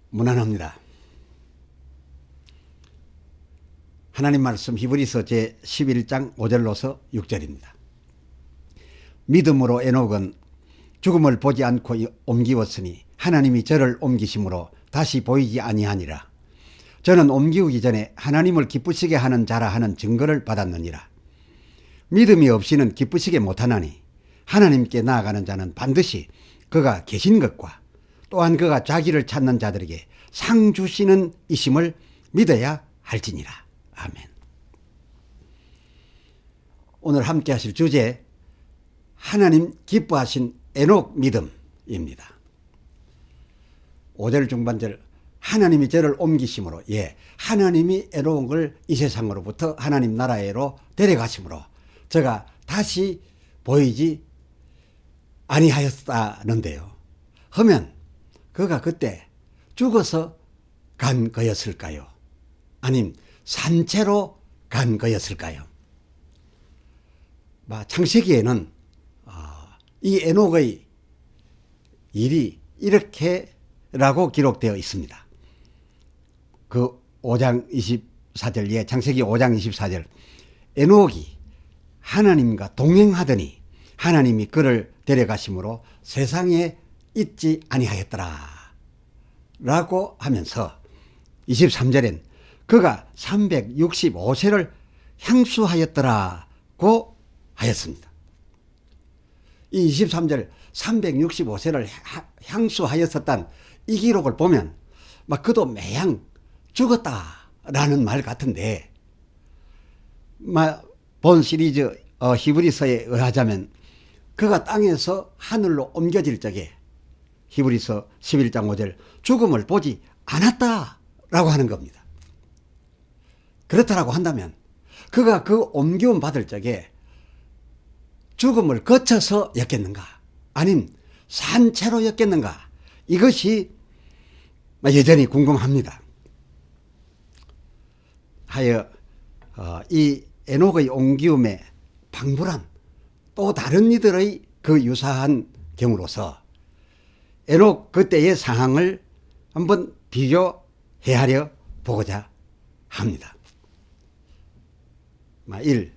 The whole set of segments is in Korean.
무난합니다. 하나님 말씀 히브리서 제11장 5절로서 6절입니다. 믿음으로 에녹은 죽음을 보지 않고 옮기었으니 하나님이 저를 옮기심으로 다시 보이지 아니하니라. 저는 옮기우기 전에 하나님을 기쁘시게 하는 자라 하는 증거를 받았느니라. 믿음이 없이는 기쁘시게 못하나니 하나님께 나아가는 자는 반드시 그가 계신 것과 또한 그가 자기를 찾는 자들에게 상 주시는 이심을 믿어야 할지니라. 아멘. 오늘 함께 하실 주제, 하나님 기뻐하신 에녹 믿음입니다. 5절 중반절, 하나님이 저를 옮기심으로, 하나님이 에녹을 이 세상으로부터 하나님 나라에로 데려가심으로 저가 다시 보이지 아니하였다는데요. 하면 그가 그때 죽어서 간 거였을까요? 아님 산채로 간 거였을까요? 창세기에는 이 에녹의 일이 이렇게라고 기록되어 있습니다. 그 5장 24절, 창세기 5장 24절, 에녹이 하나님과 동행하더니 하나님이 그를 데려가심으로 세상에 있지 아니하였더라 라고 하면서 23절엔 그가 365세를 향수하였더라고 하였습니다. 이 23절 365세를 향수하였었단 이 기록을 보면 그도 매양 죽었다라는 말 같은데, 본 시리즈 히브리서에 의하자면 그가 땅에서 하늘로 옮겨질 적에 히브리서 11장 5절 죽음을 보지 않았다라고 하는 겁니다. 그렇다라고 한다면 그가 그 옮겨움 받을 적에 죽음을 거쳐서 였겠는가, 아님 산채로 였겠는가, 이것이 여전히 궁금합니다. 하여 이 에녹의 옮기움에 방불한 또 다른 이들의 그 유사한 경우로서 에녹 그때의 상황을 한번 비교해하려 보고자 합니다. 1.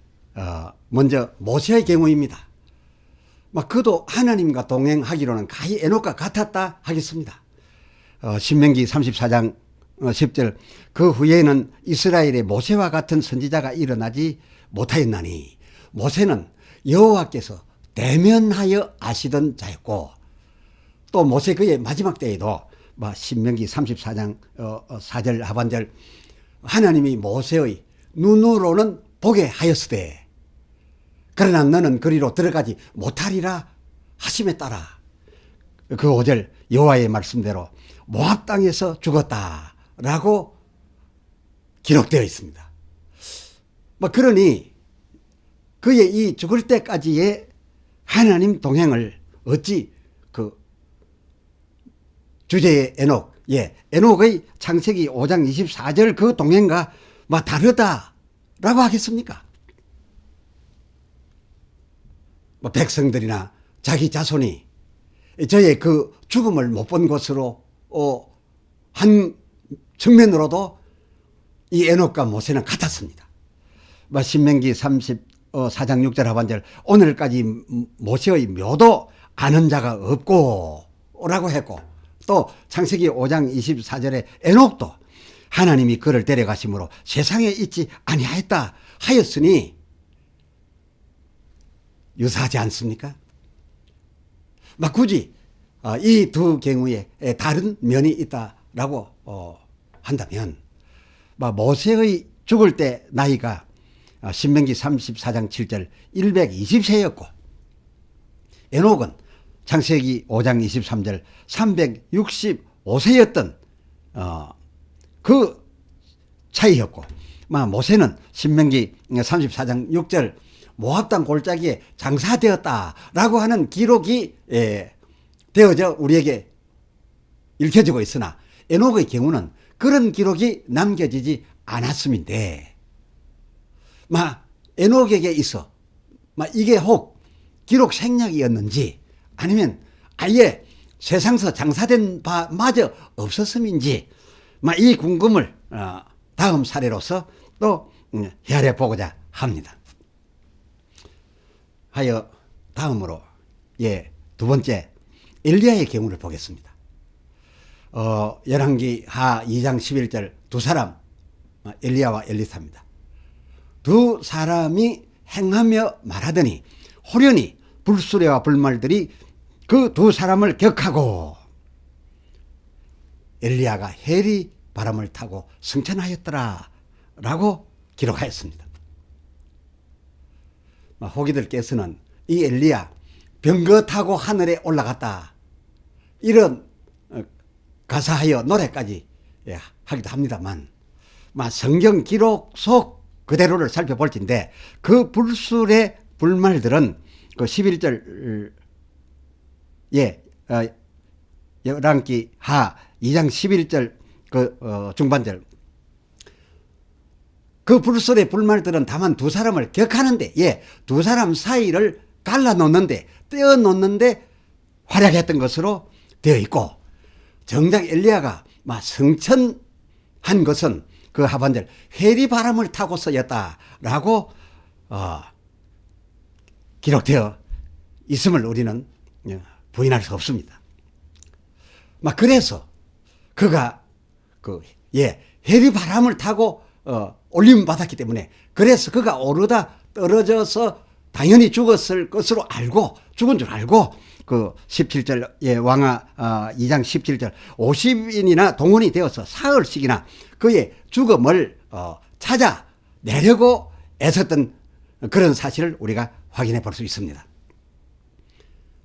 먼저 모세의 경우입니다. 그도 하나님과 동행하기로는 가히 에녹과 같았다 하겠습니다. 신명기 34장 10절, 그 후에는 이스라엘의 모세와 같은 선지자가 일어나지 못하였나니 모세는 여호와께서 대면하여 아시던 자였고, 또 모세 그의 마지막 때에도 신명기 34장 4절 하반절, 하나님이 모세의 눈으로는 보게 하였으되 그러나 너는 그리로 들어가지 못하리라 하심에 따라 그 5절 여호와의 말씀대로 모압 땅에서 죽었다라고 기록되어 있습니다. 그러니 그의 이 죽을 때까지의 하나님 동행을 어찌 그 주제의 에녹, 에녹의 창세기 5장 24절 그 동행과 다르다라고 하겠습니까? 백성들이나 자기 자손이 저의 그 죽음을 못 본 것으로 한 측면으로도 이 에녹과 모세는 같았습니다. 신명기 34장 6절 하반절, 오늘까지 모세의 묘도 아는 자가 없고 라고 했고, 또 창세기 5장 24절에 에녹도 하나님이 그를 데려가심으로 세상에 있지 아니하였다 하였으니 유사하지 않습니까? 굳이 이 두 경우에 다른 면이 있다라고 한다면, 모세의 죽을 때 나이가 신명기 34장 7절 120세였고 에녹은 창세기 5장 23절 365세였던 그 차이였고, 모세는 신명기 34장 6절 모압 땅 골짜기에 장사되었다라고 하는 기록이 되어져 우리에게 읽혀지고 있으나 에녹의 경우는 그런 기록이 남겨지지 않았음인데, 에녹에게 있어 이게 혹 기록 생략이었는지 아니면 아예 세상서 장사된 바마저 없었음인지 이 궁금을 다음 사례로서 또 헤아려 보고자 합니다. 하여 다음으로 두 번째 엘리야의 경우를 보겠습니다. 열왕기 하 2장 11절 두 사람 엘리야와 엘리사입니다. 두 사람이 행하며 말하더니 호련히 불수레와 불말들이 그 두 사람을 격하고 엘리야가 해리 바람을 타고 승천하였더라 라고 기록하였습니다. 호기들께서는 이 엘리야 병거 타고 하늘에 올라갔다 이런 가사하여 노래까지 하기도 합니다만 성경 기록 속 그대로를 살펴볼진데 그 불술의 불말들은 그 11절 열왕기 하 2장 11절 그 중반절 그 불술의 불말들은 다만 두 사람을 격하는데 두 사람 사이를 갈라놓는데 떼어놓는데 활약했던 것으로 되어 있고 정작 엘리야가 승천한 것은 그 하반절 회리 바람을 타고서였다라고 기록되어 있음을 우리는 부인할 수 없습니다. 그래서 그가 회리 바람을 타고 올림 받았기 때문에 그래서 그가 오르다 떨어져서 당연히 죽었을 것으로 알고 죽은 줄 알고 그 17절 왕하 2장 17절 50인이나 동원이 되어서 사흘씩이나 그의 죽음을 찾아내려고 애썼던 그런 사실을 우리가 확인해 볼 수 있습니다.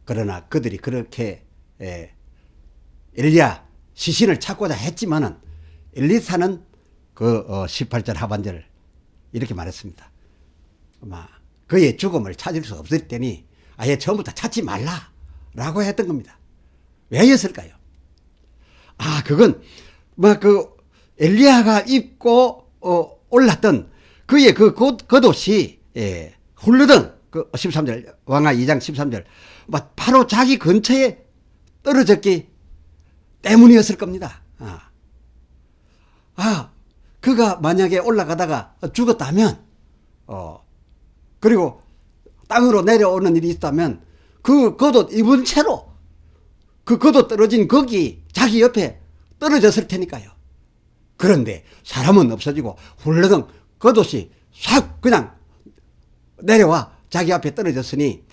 그러나 그들이 그렇게 엘리야 시신을 찾고자 했지만은 엘리사는 그 18절 하반절 이렇게 말했습니다. 그의 죽음을 찾을 수 없을 때니 아예 처음부터 찾지 말라라고 했던 겁니다. 왜였을까요? 그건 그 엘리야가 입고 올랐던 그의 그 겉옷이 훌르덩 그 13절 왕하 2장 13절 바로 자기 근처에 떨어졌기 때문이었을 겁니다. 그가 만약에 올라가다가 죽었다면 그리고 땅으로 내려오는 일이 있다면 그 겉옷 입은 채로 그 겉옷 떨어진 거기 자기 옆에 떨어졌을 테니까요. 그런데 사람은 없어지고 훌러덩 겉옷이 싹 그냥 내려와 자기 앞에 떨어졌으니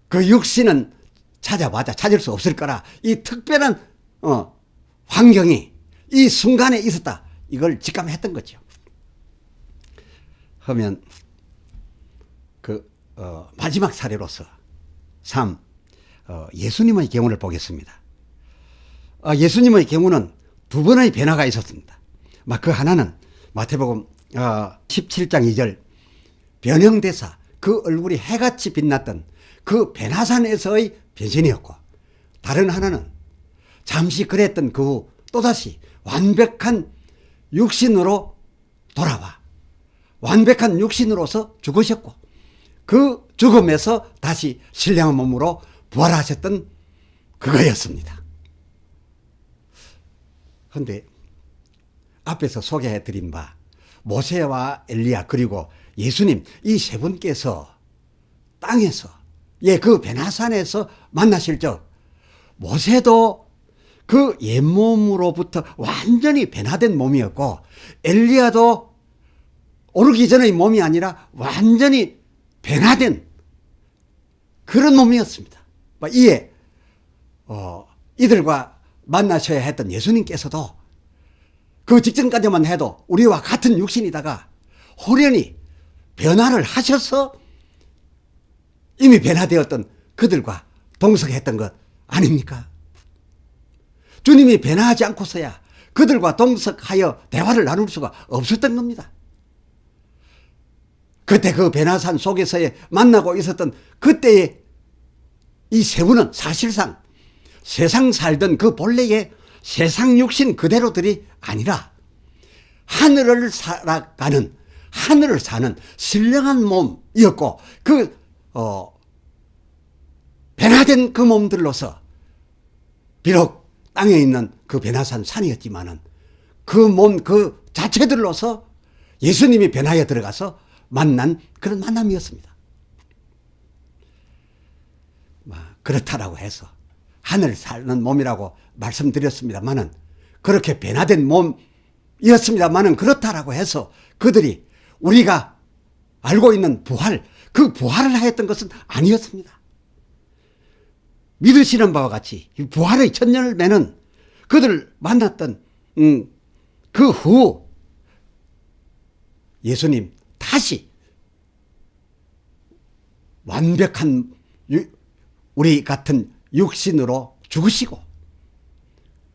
그 육신은 찾아봐자 찾을 수 없을 거라 이 특별한 환경이 이 순간에 있었다 이걸 직감했던 거죠. 하면 마지막 사례로서 3. 예수님의 경우를 보겠습니다. 예수님의 경우는 두 번의 변화가 있었습니다. 그 하나는 마태복음 17장 2절 변형대사 그 얼굴이 해같이 빛났던 그 베나산에서의 변신이었고 다른 하나는 잠시 그랬던 그 후 또다시 완벽한 육신으로 돌아와 완벽한 육신으로서 죽으셨고 그 죽음에서 다시 신령한 몸으로 부활하셨던 그거였습니다. 그런데 앞에서 소개해드린 바 모세와 엘리야 그리고 예수님 이 세 분께서 땅에서 그 베나산에서 만나실 적 모세도 그 옛몸으로부터 완전히 변화된 몸이었고 엘리야도 오르기 전의 몸이 아니라 완전히 변화된 그런 몸이었습니다. 이에 이들과 만나셔야 했던 예수님께서도 그 직전까지만 해도 우리와 같은 육신이다가 호련히 변화를 하셔서 이미 변화되었던 그들과 동석했던 것 아닙니까? 주님이 변화하지 않고서야 그들과 동석하여 대화를 나눌 수가 없었던 겁니다. 그때 그 베나산 속에서의 만나고 있었던 그때의 이 세 분은 사실상 세상 살던 그 본래의 세상 육신 그대로들이 아니라 하늘을 살아가는 하늘을 사는 신령한 몸이었고 그 변화된 그 몸들로서 비록 땅에 있는 그 베나산 산이었지만은 그 몸 그 자체들로서 예수님이 변화에 들어가서 만난 그런 만남이었습니다. 그렇다라고 해서 하늘 사는 몸이라고 말씀드렸습니다만은 그렇게 변화된 몸이었습니다만은 그렇다라고 해서 그들이 우리가 알고 있는 부활, 그 부활을 하였던 것은 아니었습니다. 믿으시는 바와 같이 부활의 첫 열매는 그들 만났던 그 후 예수님 다시 완벽한 우리 같은 육신으로 죽으시고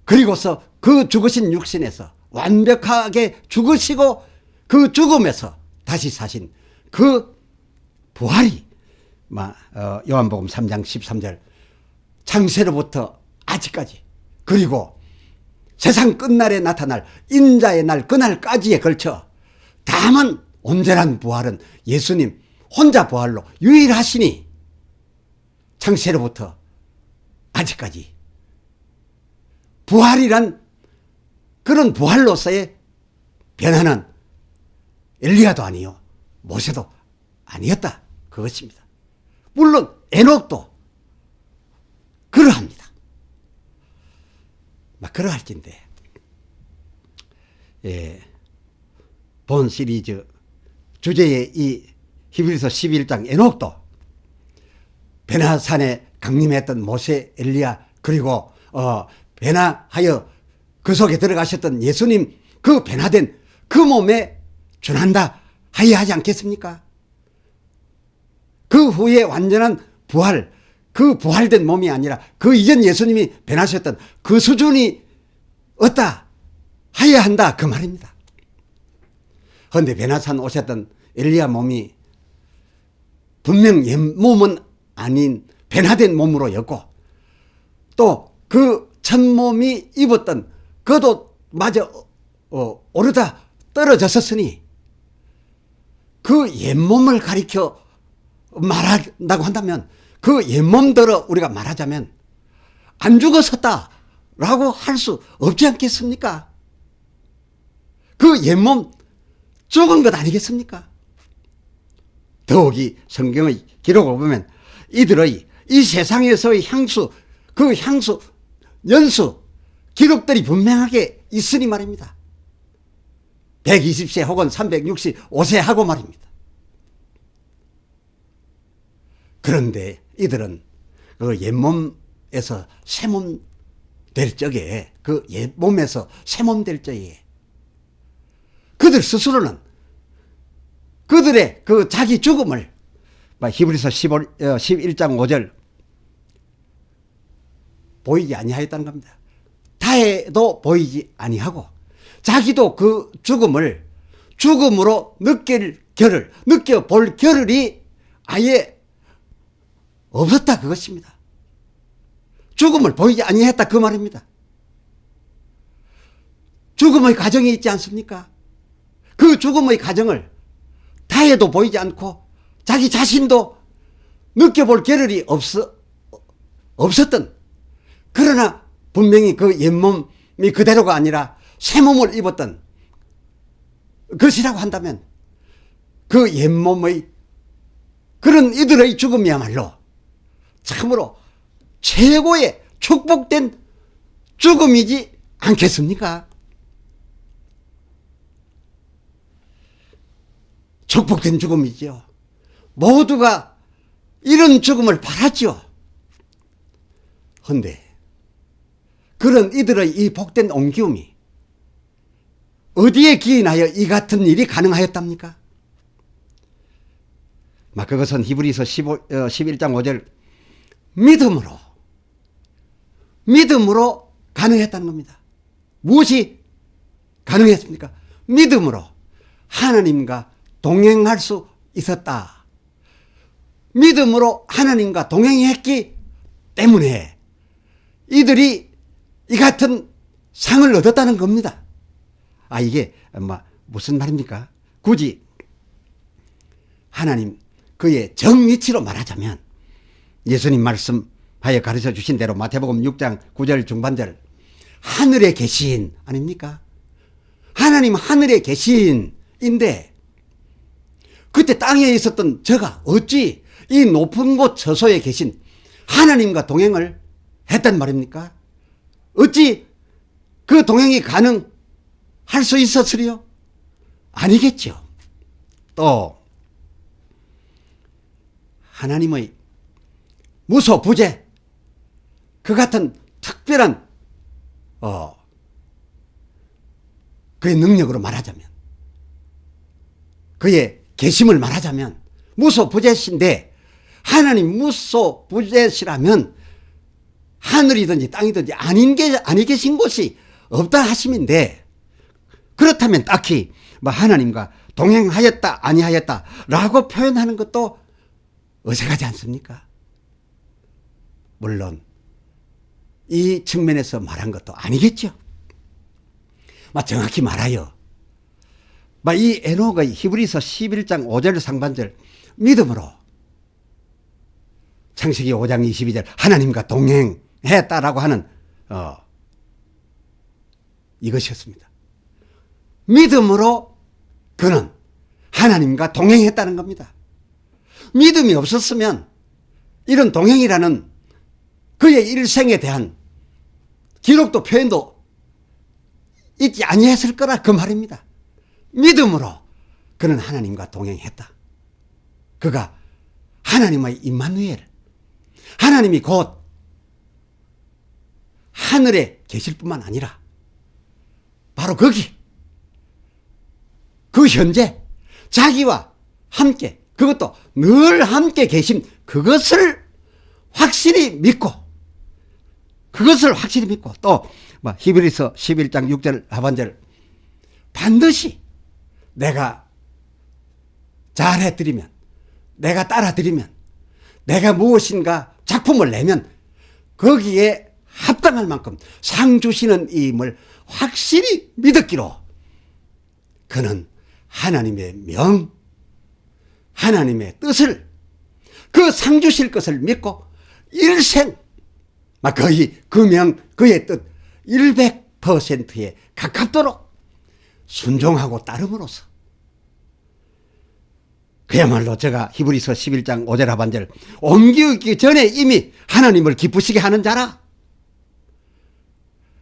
그리고서 그 죽으신 육신에서 완벽하게 죽으시고 그 죽음에서 다시 사신 그 부활이 요한복음 3장 13절 창세로부터 아직까지 그리고 세상 끝날에 나타날 인자의 날 그날까지에 걸쳐 다만 온전한 부활은 예수님 혼자 부활로 유일하시니 창세로부터 아직까지 부활이란 그런 부활로서의 변화는 엘리야도 아니요 모세도 아니었다 그것입니다. 물론 에녹도 그러합니다. 그러할진데 본 시리즈 주제의 이 히브리서 11장 에녹도 변화산에 강림했던 모세 엘리야 그리고 변화하여 그 속에 들어가셨던 예수님 그 변화된 그 몸에 준한다 하야 하지 않겠습니까? 그 후에 완전한 부활 그 부활된 몸이 아니라 그 이전 예수님이 변하셨던 그 수준이 없다 하야 한다 그 말입니다. 그런데 변화산 오셨던 엘리야 몸이 분명 옛 몸은 아닌 변화된 몸으로였고 또 그 첫 몸이 입었던 겉옷 마저 오르다 떨어졌었으니 그 옛몸을 가리켜 말한다고 한다면 그 옛몸대로 우리가 말하자면 안 죽었었다라고 할 수 없지 않겠습니까? 그 옛몸 죽은 것 아니겠습니까? 더욱이 성경의 기록을 보면 이들의 이 세상에서의 향수 그 향수 연수 기록들이 분명하게 있으니 말입니다. 120세 혹은 365세 하고 말입니다. 그런데 이들은 그 옛몸에서 새몸 될 적에 그 옛몸에서 새몸 될 적에 그들 스스로는 그들의 그 자기 죽음을 히브리서 11장 5절 보이지 아니하였다는 겁니다. 타에도 보이지 아니하고 자기도 그 죽음을 죽음으로 느껴볼 겨를이 아예 없었다 그것입니다. 죽음을 보이지 아니했다 그 말입니다. 죽음의 가정이 있지 않습니까? 그 죽음의 가정을 타에도 보이지 않고 자기 자신도 느껴볼 겨를이 없었던 그러나 분명히 그 옛몸이 그대로가 아니라 새 몸을 입었던 것이라고 한다면 그 옛몸의 그런 이들의 죽음이야말로 참으로 최고의 축복된 죽음이지 않겠습니까? 축복된 죽음이죠. 모두가 이런 죽음을 바랐죠. 그런데 그런 이들의 이 복된 옮기움이 어디에 기인하여 이 같은 일이 가능하였답니까? 그것은 히브리서 11장 5절 믿음으로 가능했다는 겁니다. 무엇이 가능했습니까? 믿음으로 하나님과 동행할 수 있었다. 믿음으로 하나님과 동행했기 때문에 이들이 이 같은 상을 얻었다는 겁니다. 이게 무슨 말입니까? 굳이 하나님 그의 정위치로 말하자면 예수님 말씀하신 하여 가르쳐 주신 대로 마태복음 6장 9절 중반절 하늘에 계신 아닙니까? 하나님 하늘에 계신인데 그때 땅에 있었던 저가 어찌 이 높은 곳 저소에 계신 하나님과 동행을 했단 말입니까? 어찌 그 동행이 가능할 수 있었으리요? 아니겠죠. 또 하나님의 무소부재 그 같은 특별한 그의 능력으로 말하자면 그의 계심을 말하자면 무소부재신데 하나님 무소부재시라면 하늘이든지 땅이든지 아니 계신 곳이 없다 하심인데 그렇다면 딱히 뭐 하나님과 동행하였다 아니하였다 라고 표현하는 것도 어색하지 않습니까? 물론 이 측면에서 말한 것도 아니겠죠. 정확히 말하여 이 에녹의 히브리서 11장 5절 상반절 믿음으로 창세기 5장 22절 하나님과 동행했다라고 하는 이것이었습니다. 믿음으로 그는 하나님과 동행했다는 겁니다. 믿음이 없었으면 이런 동행이라는 그의 일생에 대한 기록도 표현도 있지 아니했을 거라 그 말입니다. 믿음으로 그는 하나님과 동행했다. 그가 하나님의 임마누엘, 하나님이 곧 하늘에 계실 뿐만 아니라 바로 거기 그 현재 자기와 함께 그것도 늘 함께 계신 그것을 확실히 믿고 또 히브리서 11장 6절 하반절 반드시 내가 잘해드리면 내가 따라드리면 내가 무엇인가 작품을 내면 거기에 합당할 만큼 상 주시는 임을 확실히 믿었기로 그는 하나님의 명 하나님의 뜻을 그 상 주실 것을 믿고 일생 거의 그 명 그의 뜻 100%에 가깝도록 순종하고 따름으로써 그야말로 제가 히브리서 11장 5절 하반절 옮기기 전에 이미 하나님을 기쁘시게 하는 자라.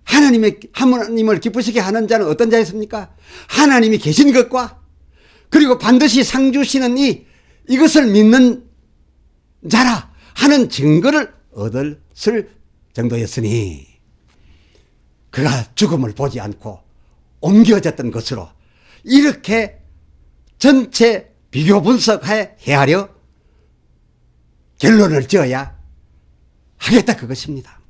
하나님을 기쁘시게 하는 자는 어떤 자였습니까? 하나님이 계신 것과 그리고 반드시 상 주시는 이것을 믿는 자라 하는 증거를 얻었을 정도였으니 그가 죽음을 보지 않고 옮겨졌던 것으로 이렇게 전체 비교 분석해 헤아려 결론을 지어야 하겠다 그것입니다.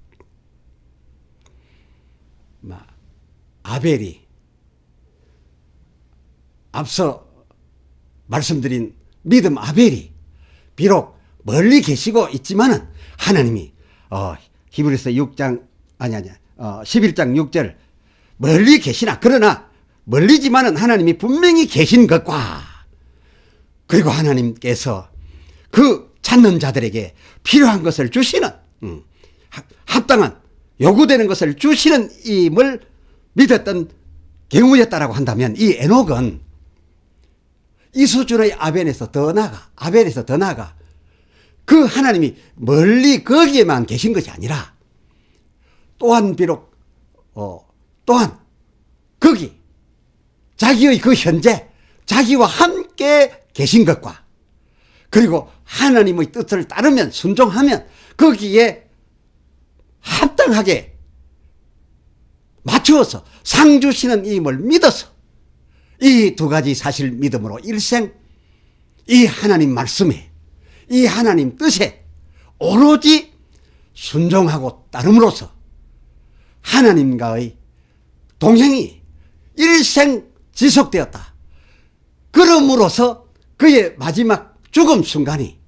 아벨이 앞서 말씀드린 믿음 아벨이 비록 멀리 계시고 있지만은 하나님이 히브리서 11장 6절 멀리 계시나 그러나 멀리지만은 하나님이 분명히 계신 것과 그리고 하나님께서 그 찾는 자들에게 필요한 것을 주시는 합당한 요구되는 것을 주시는 임을 믿었던 경우였다라고 한다면 이 에녹은 이 수준의 아벨에서 더 나아가 그 하나님이 멀리 거기에만 계신 것이 아니라 또한 비록 또한 거기 자기의 그 현재 자기와 함께 계신 것과 그리고 하나님의 뜻을 따르면 순종하면 거기에 합당하게 맞추어서 상 주시는 임을 믿어서 이 두 가지 사실 믿음으로 일생 이 하나님 말씀에 이 하나님 뜻에 오로지 순종하고 따름으로써 하나님과의 동행이 일생 지속되었다. 그럼으로써 그의 마지막 죽음 순간이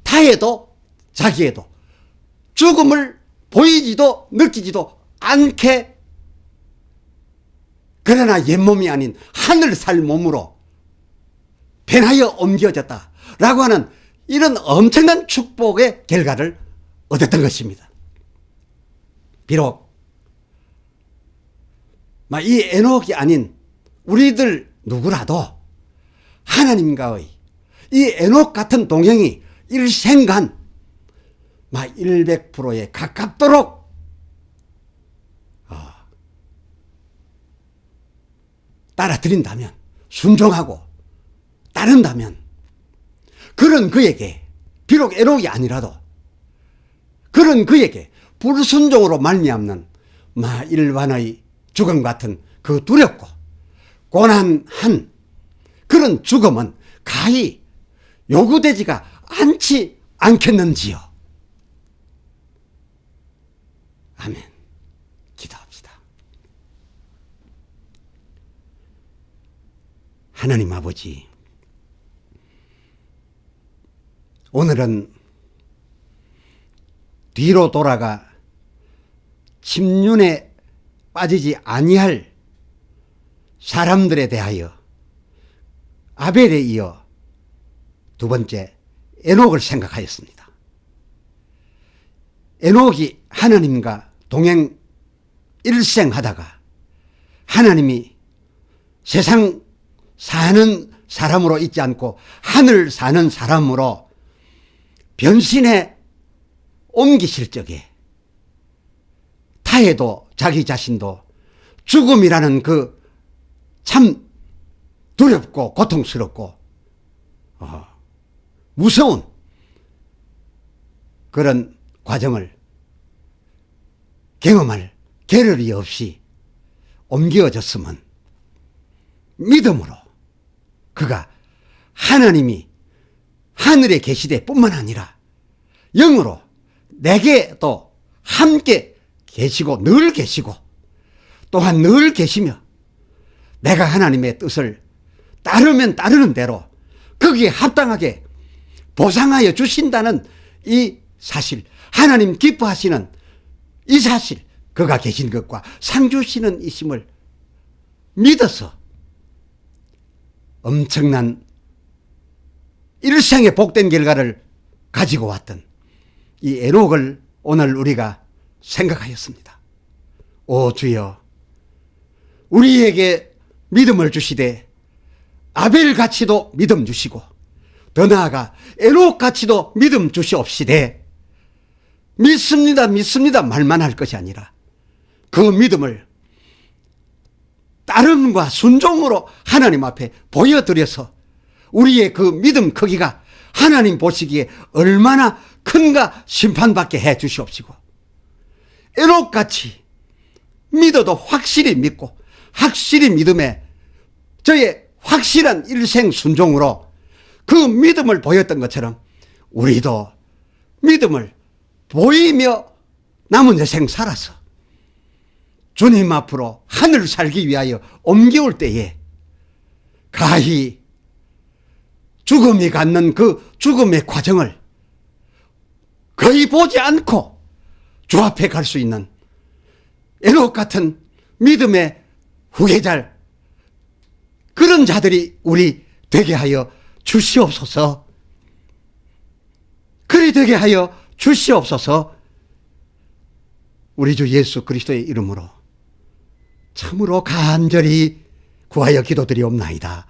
타에도 자기에도 죽음을 보이지도 느끼지도 않게 그러나 옛몸이 아닌 하늘 살 몸으로 변하여 옮겨졌다라고 하는 이런 엄청난 축복의 결과를 얻었던 것입니다. 비록 이 에녹이 아닌 우리들 누구라도 하나님과의 이 에녹 같은 동행이 일생간 100%에 가깝도록 따라드린다면, 순종하고 따른다면, 그런 그에게 비록 에녹이 아니라도 그런 그에게 불순종으로 말미암는 일반의 죽음 같은 그 두렵고 고난한 그런 죽음은 가히 요구되지가 않지 않겠는지요. 아멘. 기도합시다. 하나님 아버지, 오늘은 뒤로 돌아가 침륜에 빠지지 아니할 사람들에 대하여 아벨에 이어 두 번째 에녹을 생각하였습니다. 에녹이 하나님과 동행 일생하다가 하나님이 세상 사는 사람으로 있지 않고 하늘 사는 사람으로 변신해 옮기실 적에 타해도 자기 자신도 죽음이라는 그 참 두렵고 고통스럽고 무서운 그런 과정을 경험할 겨를이 없이 옮겨졌으면 믿음으로 그가 하나님이 하늘에 계시되 뿐만 아니라 영으로 내게도 함께 계시고 늘 계시고 또한 늘 계시며 내가 하나님의 뜻을 따르면 따르는 대로 거기에 합당하게 보상하여 주신다는 이 사실, 하나님 기뻐하시는 이 사실, 그가 계신 것과 상 주시는 이심을 믿어서 엄청난 일생의 복된 결과를 가지고 왔던 이 에녹을 오늘 우리가 생각하였습니다. 오 주여, 우리에게 믿음을 주시되 아벨같이도 믿음 주시고 더 나아가 에녹같이도 믿음 주시옵시되 믿습니다 믿습니다 말만 할 것이 아니라 그 믿음을 따름과 순종으로 하나님 앞에 보여드려서 우리의 그 믿음 크기가 하나님 보시기에 얼마나 큰가 심판받게 해 주시옵시고 에녹같이 믿어도 확실히 믿고 확실히 믿음에 저의 확실한 일생 순종으로 그 믿음을 보였던 것처럼 우리도 믿음을 보이며 남은 여생 살아서 주님 앞으로 하늘 살기 위하여 옮겨올 때에 가히 죽음이 갖는 그 죽음의 과정을 거의 보지 않고 주 앞에 갈 수 있는 에녹 같은 믿음의 후계자, 그런 자들이 우리 되게 하여 주시옵소서. 그리 되게 하여 주시옵소서. 우리 주 예수 그리스도의 이름으로 참으로 간절히 구하여 기도드리옵나이다.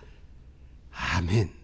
아멘.